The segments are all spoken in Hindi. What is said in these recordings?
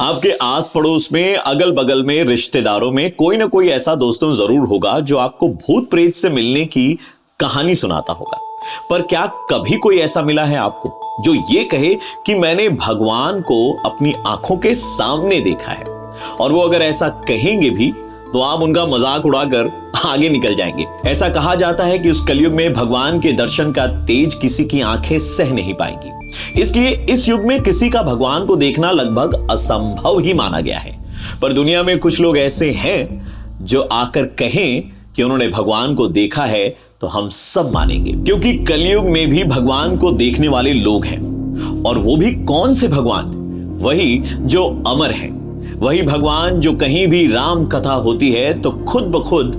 आपके आस पड़ोस में, अगल बगल में, रिश्तेदारों में कोई ना कोई ऐसा दोस्तों जरूर होगा जो आपको भूत प्रेत से मिलने की कहानी सुनाता होगा। पर क्या कभी कोई ऐसा मिला है आपको जो ये कहे कि मैंने भगवान को अपनी आंखों के सामने देखा है? और वो अगर ऐसा कहेंगे भी तो आप उनका मजाक उड़ाकर आगे निकल जाएंगे। ऐसा कहा जाता है कि उस कलयुग में भगवान के दर्शन का तेज किसी की आंखें सह नहीं पाएंगी, इसलिए इस युग में किसी का भगवान को देखना लगभग असंभव ही माना गया है। पर दुनिया में कुछ लोग ऐसे हैं जो आकर कहें कि उन्होंने भगवान को देखा है तो हम सब मानेंगे, क्योंकि कलयुग में भी भगवान को देखने वाले लोग हैं। और वो भी कौन से भगवान? वही जो अमर है, वही भगवान जो कहीं भी राम कथा होती है तो खुद ब खुद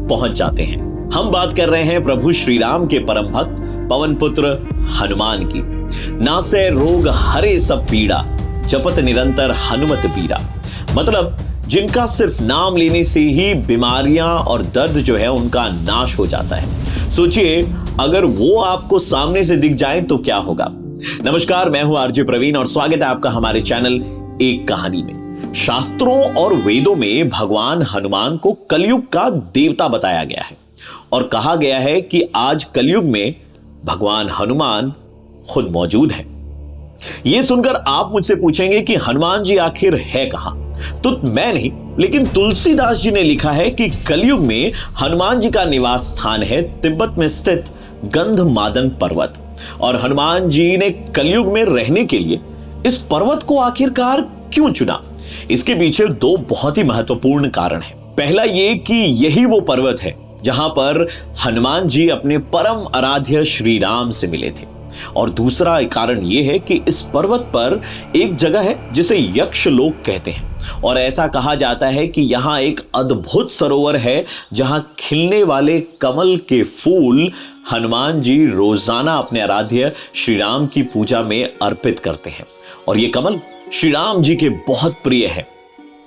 पहुंच जाते हैं। हम बात कर रहे हैं प्रभु श्री राम के परम भक्त पवन पुत्र हनुमान की। नासे रोग हरे सब पीड़ा, जपत निरंतर हनुमत पीरा। मतलब जिनका सिर्फ नाम लेने से ही बीमारियां और दर्द जो है उनका नाश हो जाता है। सोचिए अगर वो आपको सामने से दिख जाए तो क्या होगा। नमस्कार, मैं हूं आरजे प्रवीण और स्वागत है आपका हमारे चैनल एक कहानी में। शास्त्रों और वेदों में भगवान हनुमान को कलयुग का देवता बताया गया है और कहा गया है कि आज कलयुग में भगवान हनुमान खुद मौजूद है। यह सुनकर आप मुझसे पूछेंगे कि हनुमान जी आखिर है कहां? तो मैं नहीं, लेकिन तुलसीदास जी ने लिखा है कि कलयुग में हनुमान जी का निवास स्थान है तिब्बत में स्थित गंधमादन पर्वत। और हनुमान जी ने कलयुग में रहने के लिए इस पर्वत को आखिरकार क्यों चुना? इसके पीछे दो बहुत ही महत्वपूर्ण कारण हैं। पहला ये कि यही वो पर्वत है जहां पर हनुमान जी अपने परम आराध्य श्री राम से मिले थे। और दूसरा कारण यह है कि इस पर्वत पर एक जगह है जिसे यक्ष लोक कहते हैं और ऐसा कहा जाता है कि यहां एक अद्भुत सरोवर है जहां खिलने वाले कमल के फूल हनुमान जी रोजाना अपने आराध्य श्री राम की पूजा में अर्पित करते हैं। और ये कमल श्री राम जी के बहुत प्रिय है,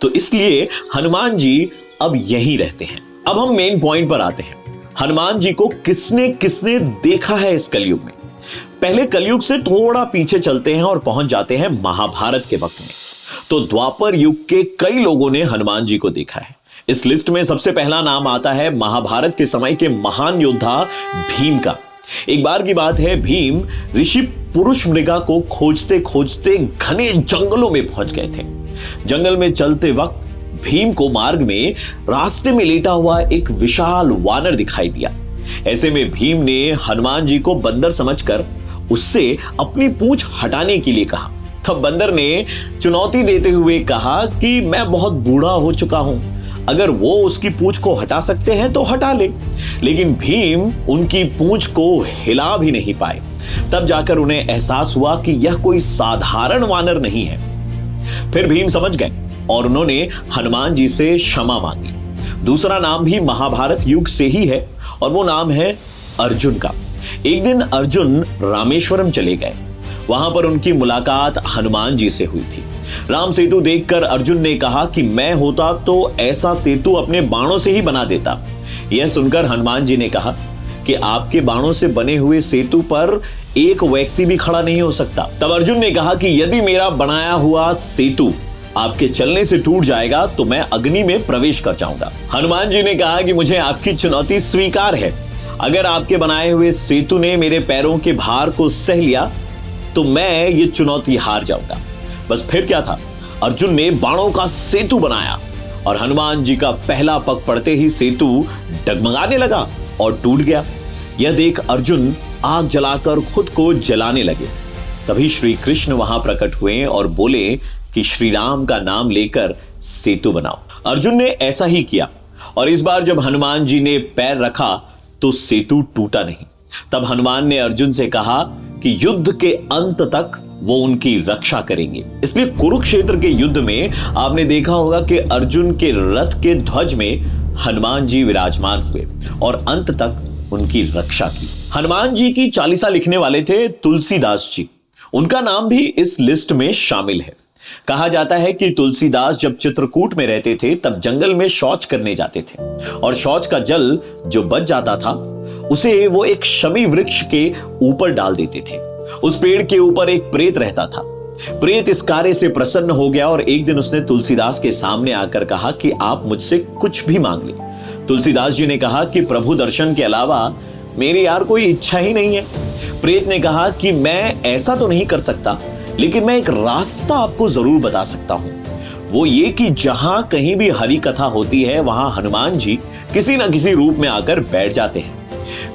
तो इसलिए हनुमान जी अब यहीं रहते हैं। अब हम मेन पॉइंट पर आते हैं। हनुमान जी को किसने किसने देखा है इस कलयुग में? पहले कलयुग से थोड़ा पीछे चलते हैं और पहुंच जाते हैं महाभारत के वक्त में। तो द्वापर युग के कई लोगों ने हनुमान जी को देखा है। इस लिस्ट में सबसे पहला नाम आता है महाभारत के समय के महान योद्धा भीम का। एक बार की बात है, भीम ऋषि पुरुष मृगा को खोजते खोजते घने जंगलों में पहुंच गए थे। जंगल में चलते वक्त भीम को मार्ग में रास्ते में लेटा हुआ एक विशाल वानर दिखाई दिया। ऐसे में भीम ने हनुमान जी को बंदर समझकर उससे अपनी पूंछ हटाने के लिए कहा। तब बंदर ने चुनौती देते हुए कहा कि मैं बहुत बूढ़ा हो चुका हूं, अगर वो उसकी पूंछ को हटा सकते हैं तो हटा ले। लेकिन भीम उनकी पूंछ को हिला भी नहीं पाए। तब जाकर उन्हें एहसास हुआ कि यह कोई साधारण वानर नहीं है। फिर भीम समझ गए और उन्होंने हनुमान जी से क्षमा मांगी। दूसरा नाम भी महाभारत युग से ही है और वो नाम है अर्जुन का। एक दिन अर्जुन रामेश्वरम चले गए। वहां पर उनकी मुलाकात हनुमान जी से हुई थी। राम सेतु देखकर अर्जुन ने कहा कि मैं होता तो ऐसा सेतु अपने बाणों से ही बना देता। यह सुनकर हनुमान जी ने कहा कि आपके बाणों से बने हुए सेतु पर एक व्यक्ति भी खड़ा नहीं हो सकता। तब अर्जुन ने कहा कि यदि मेरा बनाया हुआ सेतु आपके चलने से टूट जाएगा तो मैं अग्नि में प्रवेश कर जाऊंगा। हनुमान जी ने कहा कि मुझे आपकी चुनौती स्वीकार है। अगर आपके बनाए हुए सेतु ने मेरे पैरों के भार को सह लिया तो मैं ये चुनौती हार जाऊंगा। बस फिर क्या था, अर्जुन ने बाणों का सेतु बनाया और हनुमान जी का पहला पग पड़ते ही सेतु डगमगाने लगा और टूट गया। यह देख अर्जुन आग जलाकर खुद को जलाने लगे। तभी श्री कृष्ण वहां प्रकट हुए और बोले कि श्री राम का नाम लेकर सेतु बनाओ। अर्जुन ने ऐसा ही किया और इस बार जब हनुमान जी ने पैर रखा तो सेतु टूटा नहीं। तब हनुमान ने अर्जुन से कहा कि युद्ध के अंत तक वो उनकी रक्षा करेंगे। इसलिए कुरुक्षेत्र के युद्ध में आपने देखा होगा कि अर्जुन के रथ के ध्वज में हनुमान जी विराजमान हुए और अंत तक उनकी रक्षा की। हनुमान जी की चालीसा लिखने वाले थे तुलसीदास जी। उनका नाम भी इस लिस्ट में शामिल है। कहा जाता है कि तुलसीदास जब चित्रकूट में रहते थे तब जंगल में शौच करने जाते थे और शौच का जल जो बच जाता था उसे वो एक शमी वृक्ष के ऊपर डाल देते थे। उस पेड़ के ऊपर एक प्रेत रहता था। प्रेत इस कार्य से प्रसन्न हो गया और एक दिन उसने तुलसीदास के सामने आकर कहा कि आप मुझसे कुछ भी मांग ले। तुलसीदास जी ने कहा कि प्रभु दर्शन के अलावा मेरी यार कोई इच्छा ही नहीं है। प्रेत ने कहा कि मैं ऐसा तो नहीं कर सकता, लेकिन मैं एक रास्ता आपको जरूर बता सकता हूं। वो ये कि जहां कहीं भी हरि कथा होती है वहां हनुमान जी किसी न किसी रूप में आकर बैठ जाते हैं।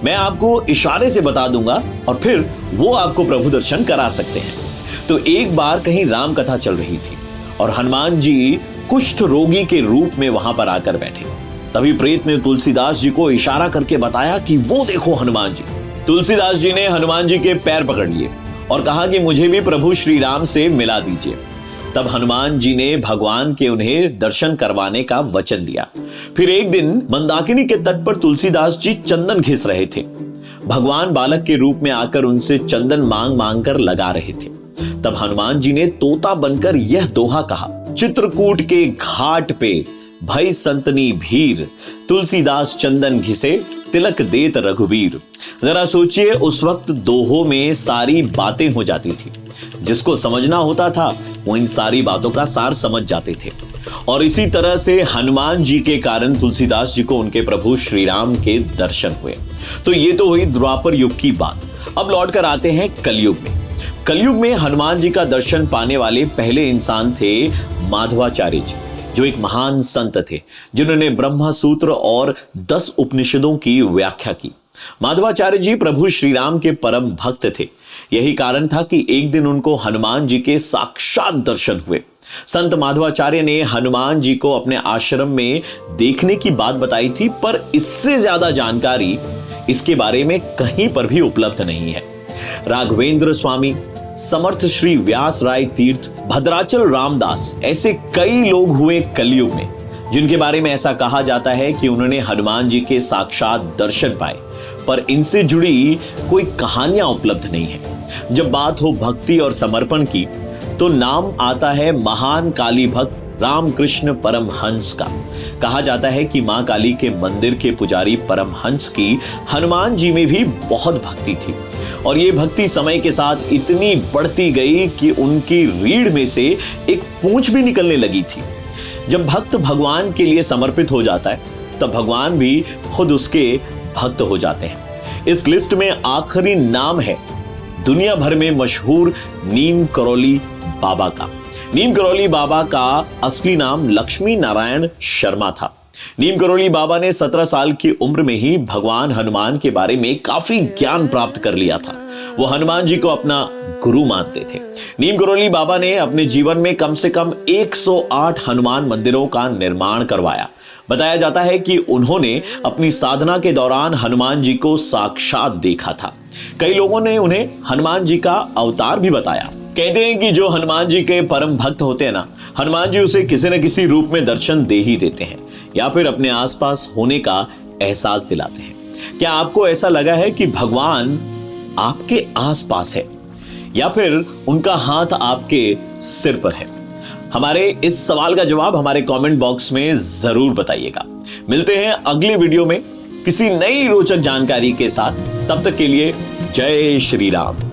मैं आपको इशारे से बता दूंगा और फिर वो आपको प्रभु दर्शन करा सकते हैं। तो एक बार कहीं राम कथा चल रही थी और हनुमान जी कुष्ठ रोगी के रूप में वहां पर आकर बैठे। तभी प्रेत ने तुलसीदास जी को इशारा करके बताया कि वो देखो हनुमान जी। तुलसीदास जी ने हनुमान जी के पैर पकड़ लिए और कहा कि मुझे भी प्रभु श्री राम से मिला दीजिए। तब हनुमान जी ने भगवान के उन्हें दर्शन करवाने का वचन दिया। फिर एक दिन मंदाकिनी के तट पर तुलसीदास जी चंदन घिस रहे थे। भगवान बालक के रूप में आकर उनसे चंदन मांग मांग कर लगा रहे थे। तब हनुमान जी ने तोता बनकर यह दोहा कहा, चित्रकूट के घाट पे भई संतनी भीर, तुलसीदास चंदन घिसे तिलक देत रघुवीर। जरा सोचिए, उस वक्त दोहों में सारी बातें हो जाती थी। जिसको समझना होता था वो इन सारी बातों का सार समझ जाते थे। और इसी तरह से हनुमान जी के कारण तुलसीदास जी को उनके प्रभु श्री राम के दर्शन हुए। तो ये तो हुई द्वापर युग की बात। अब लौट कर आते हैं कलयुग में। कलयुग में हनुमान जी का दर्शन पाने वाले पहले इंसान थे माधवाचार्य जी, जो एक महान संत थे जिन्होंने ब्रह्मा सूत्र और 10 उपनिषदों की व्याख्या की। माधवाचार्य जी प्रभु श्री राम के परम भक्त थे। यही कारण था कि एक दिन उनको हनुमान जी के साक्षात दर्शन हुए। संत माधवाचार्य ने हनुमान जी को अपने आश्रम में देखने की बात बताई थी, पर इससे ज्यादा जानकारी इसके बारे में कहीं पर भी उपलब्ध नहीं है। राघवेंद्र स्वामी, समर्थ श्री व्यास राय तीर्थ, भद्राचल रामदास, ऐसे कई लोग हुए कलयुग में जिनके बारे में ऐसा कहा जाता है कि उन्होंने हनुमान जी के साक्षात दर्शन पाए, पर इनसे जुड़ी कोई कहानियां उपलब्ध नहीं है। जब बात हो भक्ति और समर्पण की तो नाम आता है महान काली भक्त रामकृष्ण परमहंस का। कहा जाता है कि मां काली के मंदिर के पुजारी परमहंस की हनुमान जी में भी बहुत भक्ति थी और ये भक्ति समय के साथ इतनी बढ़ती गई कि उनकी रीढ़ में से एक पूंछ भी निकलने लगी थी। जब भक्त भगवान के लिए समर्पित हो जाता है तब भगवान भी खुद उसके भक्त हो जाते हैं। इस लिस्ट में आखिरी नाम है दुनिया भर में मशहूर नीम करौली बाबा का। नीम करौली बाबा का असली नाम लक्ष्मी नारायण शर्मा था। नीम करौली बाबा ने 17 साल की उम्र में ही भगवान हनुमान के बारे में काफी ज्ञान प्राप्त कर लिया था। वो हनुमान जी को अपना गुरु मानते थे। नीम करौली बाबा ने अपने जीवन में कम से कम 108 हनुमान मंदिरों का निर्माण करवाया। बताया जाता है कि उन्होंने अपनी साधना के दौरान हनुमान जी को साक्षात देखा था। कई लोगों ने उन्हें हनुमान जी का अवतार भी बताया। कहते हैं कि जो हनुमान जी के परम भक्त होते हैं ना, हनुमान जी उसे किसी न किसी रूप में दर्शन दे ही देते हैं या फिर अपने आसपास होने का एहसास दिलाते हैं। क्या आपको ऐसा लगा है कि भगवान आपके आसपास है या फिर उनका हाथ आपके सिर पर है? हमारे इस सवाल का जवाब हमारे कमेंट बॉक्स में जरूर बताइएगा। मिलते हैं अगले वीडियो में किसी नई रोचक जानकारी के साथ। तब तक के लिए जय श्री राम।